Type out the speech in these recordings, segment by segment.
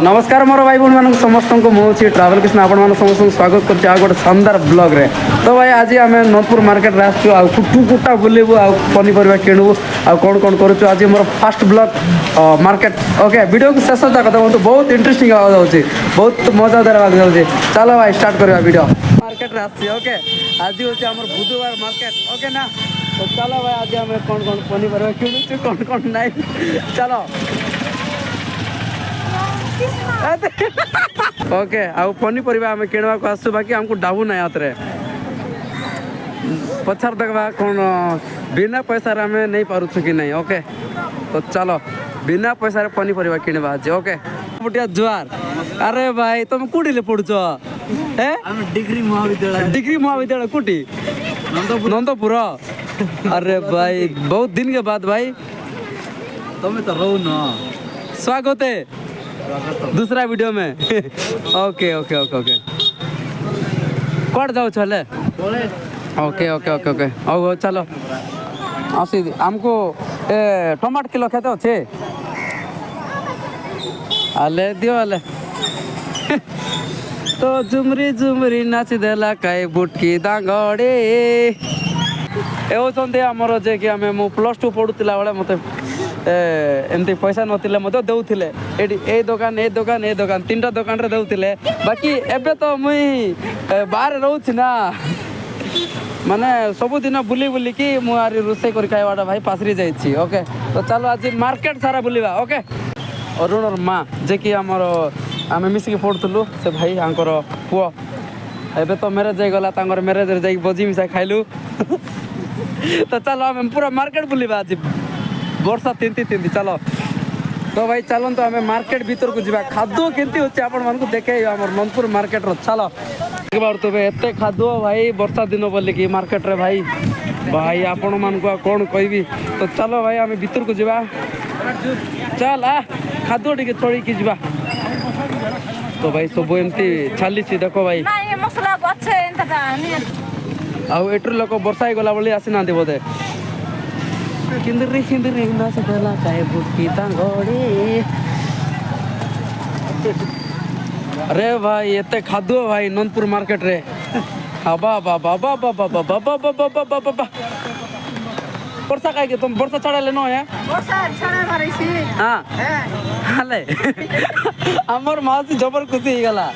नमस्कार मोर भाई भूण मान समस्त को मुझे ट्रावेल कृष्ण आपण मान समस्त स्वागत कर गोटे शानदार ब्लॉग रे। तो भाई आज आम नौतपुर मार्केट रे आसचु आ कुटू कुटा बुलेबू आ पनीपरिया किणबू आ कौन कौन करूँ आज मोर फास्ट ब्लॉग मार्केट। ओके वीडियो को शेष तक देखो बहुत इंटरेस्टिंग जाऊँगी बहुत मजा देवा जाऊँगी। चलो भाई स्टार्ट करवा वीडियो मार्केट रे आसची। ओके आज हूँ आम बुधवार मार्केट। ओके ना तो चलो भाई आज आम कौन कौन पनीपरिया किणुचु कौन कौन ना चलो ओके आउ पनीपरिया आम किणवा को आसु बाकी हमको डाबू ना हाथ पछार देखा कौन बिना पैसा आम नहीं पारुछु कि नहीं। ओके तो चलो बिना पैसा पनीपरिया किणवा आज। ओके बुटिया जुआर अरे भाई तुम कौटी पढ़ुच डिग्री महाविद्यालय कौटी नंदपुर। अरे भाई बहुत दिन के बाद भाई तुम्हें तो रो न स्वागत है दूसरा वीडियो में। ओके ओके ओके ओके कौन जाओ चले ओके ओके ओके ओके ओ चलो आसी हमको टमाटर किलो खेते अच्छे आले दियो आले तो झुमरी झुमरी नाच देला काई बुटकी दांगड़े एवं आमर जे कि आम +2 पढ़ुला बेले मत एमती पैसा नथिले मते देउथिले ए दुकान ए दुकान ए दुकान तीनटा दुकान रे देउथिले बाकी एबे तो मुई बाहर रहउछि ना माने सब दिन बुली बुली कि मु आरी रोसे कर खाइबाटा भाई पासरी जाइछि। ओके तो चलो आज मार्केट सारा बुलिबा। ओके अरुण और माँ जे कि हमर आम मिसिक पढ़ुलु से भाई आंकर पुओ एबे तो मैरेज जाई गला तांकर मैरेज रे जाई बजी मिसा खाइलु। तो चलो आम पूरा मार्केट बुलिबा आज वर्षा तीन चलो तो भाई चलो तो हमें मार्केट भीतर को जावा खाद्य केमती होचे आपण मानकु देखे हमर नंदपुर मार्केट रो। चलो एक बार तो एते खाद्य भाई वर्षा दिन बोले कि मार्केट रे भाई भाई आपण मानकु कोन कहबी। तो चलो भाई हमें भीतर को जावा चल आ खाद्य टिके छोड़ी की जावा। तो भाई सब एमती चाली देखो भाई मसला अच्छे आउ एटर लोक वर्षा गला बोली आसी ना बोधे किंदरी किंदरी नाच देला काहे बुटकी दांगड़े। अरे भाई एते खादो भाई नंदपुर मार्केट रे बाबा बाबा बाबा बाबा बाबा बाबा बाबा बाबा वर्षा काहे के तुम वर्षा चढ़ा लेनो है वर्षा छड़ा मारिसी हां हाले हमर मासी जबर खुशी ही गला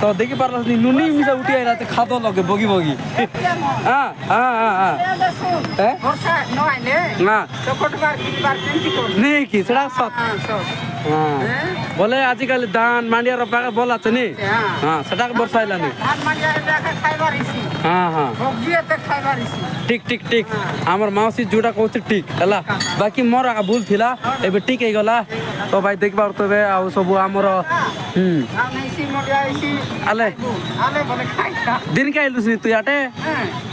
तो देखि पारलस नी नुनी मिसा उठी आइला त खादो लगे बगी बगी। हां हां हां ए वर्षा न आइले ना चोकट बार की बार केंती को नहीं की सेड़ा सत हां बोले आजिकल धान मांडिया रो पाका बोला छनी हां सेटा के वर्षा आइला नी धान मांडिया रे जाके खाइबारिसी हां हां सब्जी एते खाइबारिसी ठीक ठीक ठीक हमर मासी जोड़ा कहू ठीक हला बाकी मोर आ भूल थिला एबे ठीक हे गला। तो भाई देख बार तबे आ सब हमर आमेसी मोडियासी आले आले बोले खाइता दिन के आइलुस तू याटे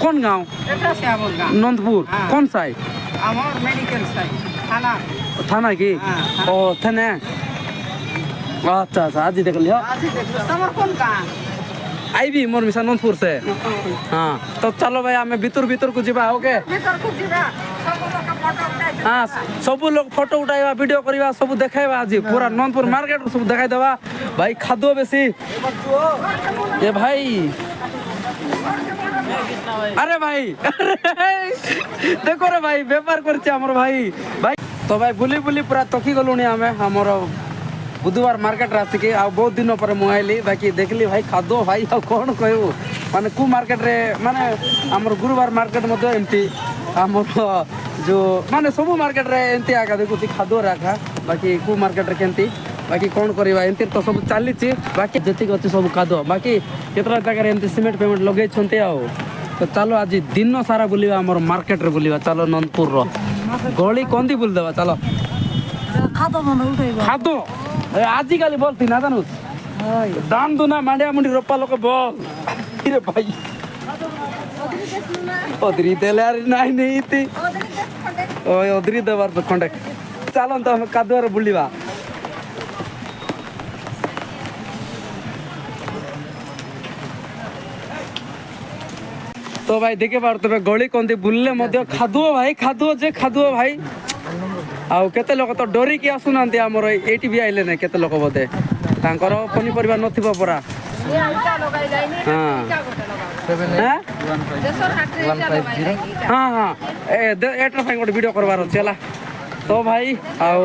कौन गांव एटा से हमर गांव नंदपुर कौन साइड हमर मेडिकल साइड थाना थाना की ओ थाने अच्छा अच्छा आज देख लियो आज देख तमर कौन गांव आईबी मोर मिसा नंदपुर से। हां तो चलो भाई हमें भीतर भीतर को जीवा। ओके भीतर को जीवा सब लोग का फोटो उठाई हाँ सब लोग फोटो उठाइबा वीडियो करवा सब देखाइबा आज पूरा नंदपुर मार्केट सब देखाई देबा भाई खादो बेसी ये भाई अरे भाई देखो रे भाई व्यापार करছে हमर भाई भाई। तो भाई बुली बुली पूरा तकी गलुनी हमें हमर बुधवार मार्केट राशि के आ बहुत दिन पर मुआइली बाकी देखली भाई खादो भाई आ कौन कहू माने कु मार्केट रे माने हमर गुरुवार मार्केट मध्य एमती हमर जो माने सब मार्केट रे एमती आगा देखु खादो राखा बाकी कु मार्केट रे केमती बाकी कौन करवा एमती तो सब चली बाकी जति अच्छी सब खादो बाकी केतरा जगह एमती सीमेंट पेमेंट लगे छंते आ। तो चलो आज दिन सारा बुलिवा हमर मार्केट रे बुलिवा चलो नंदपुर रो गली कोंदी बुल देवा चलो खादो मन उठाइबा खादो आजिकाली बोलती ना जानू दान दुना मांडिया मुंडी रोपा लोक बोल रे भाई ओदरी देले यार नाही नहीं थी ओए ओदरी देवार तो खंडे चलो तो हम कादुर बुलिवा। तो भाई देखे पार तबे गली कोंदी बुलले मध्य खादुओ भाई आउ केते लोक तो डरी कि आसुनांती हमर एटी भी आइले नै केते लोक बोधे ତାଙ୍କର ପନିପରିବା ନଥିବ ପରା ये इटा लगाई जाइनी हाँ। इटा गोटे लगाओ ହାଁ देशर हाट रे इटा लगाई जाइनी ହଁ ହଁ ଏଟାର ପାଇଁ ଗୋଟେ ଭିଡ଼ିଓ କରିବାର ଅଛି ହେଲା ତ ଭାଇ ଆଉ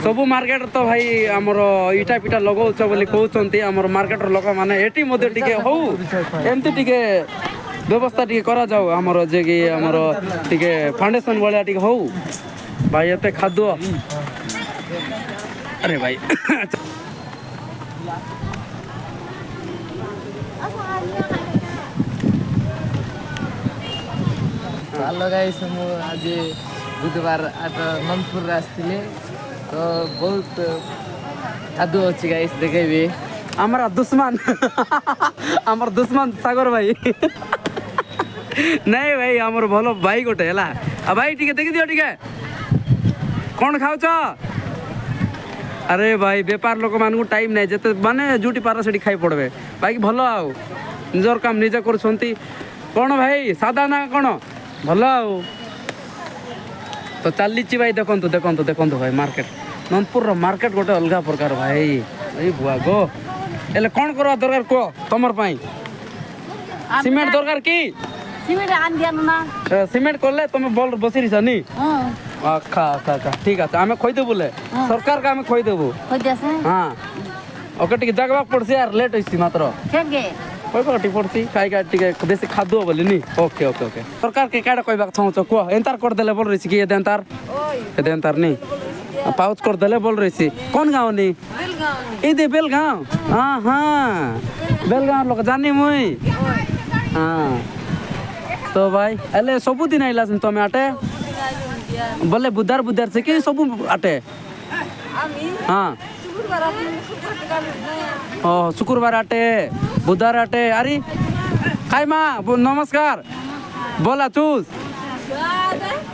ସବୁ ମାର୍କେଟରେ ତ ଭାଇ ଆମର ଇଟା ପିଟା ଲଗାଉଛ ବୋଲି କହୁଛନ୍ତି ଆମର ମାର୍କେଟର ଲୋକମାନେ ଏଠି ମଧ୍ୟ ଟିକେ ହଉ ଏମିତି ଟିକେ ବ୍ୟବସ୍ଥା ଟିକେ କରାଯାଉ ଆମର ଯେ କି ଆମର ଟିକେ ଫାଉଣ୍ଡେସନ ଭଳିଆ ଟିକେ ହଉ ଭାଇ ଏତେ ଖାଦ୍ୟ ଆରେ ଭାଇ ଭଲ ଗାଇସ୍ ମୁଁ ଆଜି ବୁଧବାର ନନ୍ଦପୁରରେ ଆସିଥିଲି ତ ବହୁତ କାଦୁଅ ଅଛି ଗାଇସ୍ ଦେଖେଇବି ଆମର ଦୁଶ୍ମନ ଆମର ଦୁଶ୍ମନ ସାଗର ଭାଇ ନାଇଁ ଭାଇ ଆମର ଭଲ ଭାଇ ଗୋଟେ ହେଲା ଆଉ ଭାଇ ଟିକେ ଦେଖିଦିଅ ଟିକେ କ'ଣ ଖାଉଛ ଆରେ ଭାଇ ବେପାର ଲୋକମାନଙ୍କୁ ଟାଇମ୍ ନାହିଁ ଯେତେ ମାନେ ଯୋଉଠି ପାର ସେଠି ଖାଇ ପଡ଼ବେ ବାକି ଭଲ ଆଉ ନିଜର କାମ ନିଜେ କରୁଛନ୍ତି କ'ଣ ଭାଇ ସାଧା ନା କ'ଣ ଭଲ ଆଉ ତ ଚାଲିଛି ଭାଇ ଦେଖନ୍ତୁ ଦେଖନ୍ତୁ ଦେଖନ୍ତୁ ଭାଇ ମାର୍କେଟ ନନ୍ଦପୁରର ମାର୍କେଟ ଗୋଟେ ଅଲଗା ପ୍ରକାର ଭାଇ ଏଇ ବୁଆ ଗୋ ହେଲେ କ'ଣ କରିବା ଦରକାର କୁହ ତମର ପାଇଁ ସିମେଣ୍ଟ ଦରକାର କି সিমেন্ট আন দিয়া না সিমেন্ট করলে তুমি বল বসিরিছ নি হ্যাঁ আচ্ছা আচ্ছা আচ্ছা ঠিক আছে আমি কই দেবু লে সরকারকে আমি কই দেবু কই দিয়াছে হ্যাঁ ওকে টিকে জাগবা পড়ছি আর লেট হইছি মাত্র কেগে কই পড়টি পড়ছি কাই কাই টিকে বেশি খাদ্য বলি নি ওকে ওকে ওকে সরকারকে কাড়া কইবা চাহুছ কো এন্তার কর দেলে বল রইছি কি এদেন্তার ওই এদেন্তার নি পাউচ কর দেলে বল রইছি কোন গাঁও নি বেলগাঁও এই দে বেলগাঁও হ্যাঁ হ্যাঁ বেলগাঁও লোক জানি মুই ওই হ্যাঁ তো ভাই এলে ସବୁଦିନ ଆଇଲାସ ତମେ ଆଟେ ବୋଲେ ବୁଧାର ବୁଧାର ସେ କି ସବୁ ଆଟେ আমি ହଁ শুক্রবার আমি শুক্রবার ଓ ଶୁକ୍ରବାର ଆଟେ ବୁଧବାର ଆଟେ ଆରେ ଖାଇ ମା ନମସ୍କାର ବୋଲା ଚୁସ୍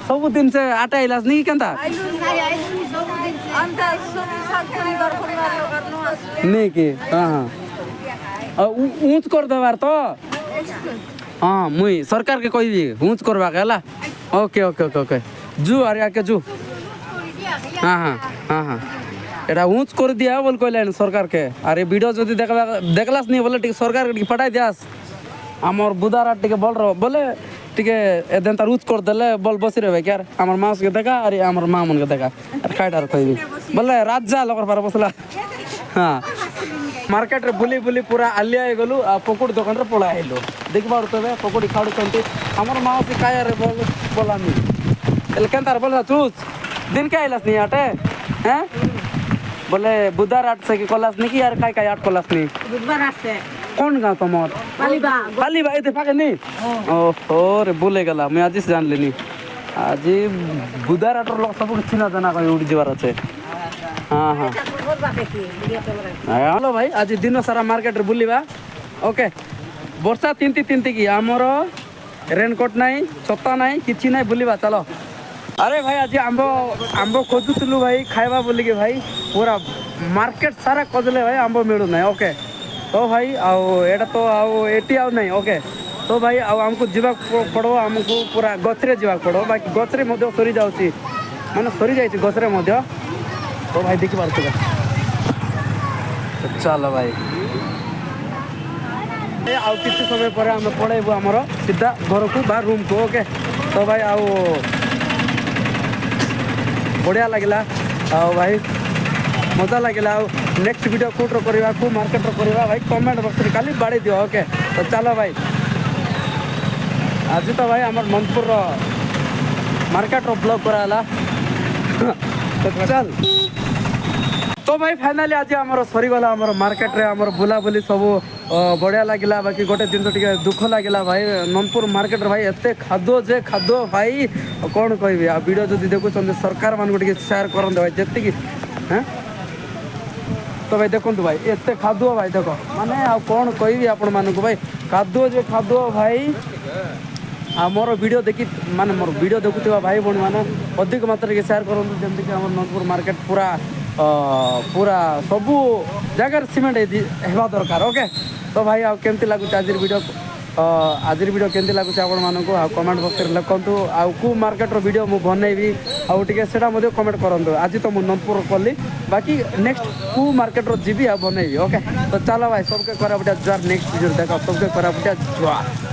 ସବୁଦିନ ସେ ଆଟେ ଆଇଲାସ ନି କେନ୍ତା अंत सब परिवार लोगनो आसे ନି କି ହଁ ହଁ ଉଞ୍ଚ କରିଦେବାର ତ ହଁ ମୁଇଁ ସରକାରକେ କହିବି ଉଞ୍ଚ କରବାକେ ହେଲା ଓକେ ଓକେ ଓକେ ଓକେ ଜୁ ଆରେ ଆକେ ଜୁ ହଁ ହଁ ହଁ ହଁ এটা উঁচ করে দিয়া বল কইলেন সরকারকে আর এই ভিডিও যদি দেখলাস নি বলে টিকে সরকারকে টিকে পাঠাই দিয়াস আমার বুধার আর টিকে বল বলে টিকে এদেন তার উঁচ করে দেলে বল বসি রে ভাই আর আমার মাউসকে দেখা আর আমার মা মনকে দেখা আর খাইটার কইবি বলে রাজা লগর পার বসলা হ্যাঁ মার্কেটরে বুলি বুলি পুরা আলিয়া হয়ে গলু আর পকুড়ি দোকানরে পলাই আইলু দেখবা তবে পকুড়ি খাওয়াড়ি আমার মাউসি কায়ারে বলানি এলে কেনতার বলে চুস দিন কে আইলাস নি আটে হ্যাঁ বলে বুধার আট থেকে কলাস নাকি আর কাই কাই আট কলাস নি বুধবার আছে কোন গাঁও তোমার পালিবা পালিবা এতে ফাঁকে নি ও রে ভুলে গেলাম আমি আজ জানলি নি আজ বুধার আটর লোক সব চিনা জানা কই উড়ি যাবার আছে হ্যাঁ হ্যাঁ হ্যালো ভাই আজ দিন সারা মার্কেটরে বুলিবা ওকে বর্ষা তিনটি তিনটি কি আমার রেনকোট নাই ছতা নাই কিছু নাই বুলিবা চলো আরে ভাই আজ আম্ব আম্ব খোঁজুলু ভাই খাইবা বলিকি ভাই পুরা মার্কেট সারা খোঁজলে ভাই আম্ব মিলু নাই ওকে তো ভাই আও এটা তো আও এটি আও নাই ওকে তো ভাই আও আমকু ଯିବା ପଡବ ଆମକୁ ପୁରା ଗଛରେ ଯିବାକୁ ପଡବ ବାକି ଗଛରେ ମଧ୍ୟ ସରି ଯାଉଛି ମାନେ ସରି ଯାଇଛି ଗଛରେ ମଧ୍ୟ ତ ଭାଇ ଦେଖିପାରୁଥିବେ ଚାଲ ଭାଇ ଆଉ କିଛି ସମୟ ପରେ ଆମେ ପଳେଇବୁ ଆମର ସିଧା ଘରକୁ ବା ରୁମକୁ ଓକେ ତ ଭାଇ ଆଉ ବଢ଼ିଆ ଲାଗିଲା ଆଉ ଭାଇ ମଜା ଲାଗିଲା ଆଉ ନେକ୍ସଟ ଭିଡ଼ିଓ କୋଉଠର କରିବା କୋଉ ମାର୍କେଟର କରିବା ଭାଇ କମେଣ୍ଟ ବକ୍ସରେ ଖାଲି ବାଡ଼େଇ ଦିଅ ଓକେ ତ ଚାଲ ଭାଇ ଆଜି ତ ଭାଇ ଆମର ନନ୍ଦପୁରର ମାର୍କେଟର ବ୍ଲଗ୍ କରାହେଲା ତ ଚାଲ ତ ଭାଇ ଫାଇନାଲି ଆଜି ଆମର ସରିଗଲା ଆମର ମାର୍କେଟରେ ଆମର ବୁଲାବୁଲି ସବୁ ବଢ଼ିଆ ଲାଗିଲା ବାକି ଗୋଟେ ଜିନିଷ ଟିକେ ଦୁଃଖ ଲାଗିଲା ଭାଇ ନନ୍ଦପୁର ମାର୍କେଟରେ ଭାଇ ଏତେ ଖାଦ୍ୟ ଯେ ଖାଦ୍ୟ ଭାଇ କ'ଣ କହିବି ଆଉ ଭିଡ଼ିଓ ଯଦି ଦେଖୁଛନ୍ତି ସରକାରମାନଙ୍କୁ ଟିକେ ସେୟାର କରନ୍ତୁ ଭାଇ ଯେତିକି ହଁ ତ ଭାଇ ଦେଖନ୍ତୁ ଭାଇ ଏତେ ଖାଦ୍ୟ ଭାଇ ଦେଖ ମାନେ ଆଉ କ'ଣ କହିବି ଆପଣମାନଙ୍କୁ ଭାଇ ଖାଦ୍ୟ ଯେ ଖାଦ୍ୟ ଭାଇ ଆଉ ମୋର ଭିଡ଼ିଓ ଦେଖି ମାନେ ମୋର ଭିଡ଼ିଓ ଦେଖୁଥିବା ଭାଇ ଭଉଣୀମାନେ ଅଧିକ ମାତ୍ରାରେ ଟିକେ ସେୟାର କରନ୍ତୁ ଯେମିତିକି ଆମର ନନ୍ଦପୁର ମାର୍କେଟ ପୁରା ପୁରା ସବୁ ଜାଗାରେ ସିମେଣ୍ଟ ହେବା ଦରକାର ଓକେ ତ ଭାଇ ଆଉ କେମିତି ଲାଗୁଛି ଆଜିର ଭିଡ଼ିଓ आज वीडियो केमती लगुच आपण मानक कमेंट बॉक्स में लिखु आउ मार्केट वीडियो मुझे बनैबी आउ टे कमेंट करूँ आज तो मुझे नंदपुर कली बाकी नेक्स्ट कौ मार्केट जी बनैबी ओके तो चलो भाई सबके करापुटिया जुआर नेक्स्ट वीडियो देख सबके करापुटिया जुआर।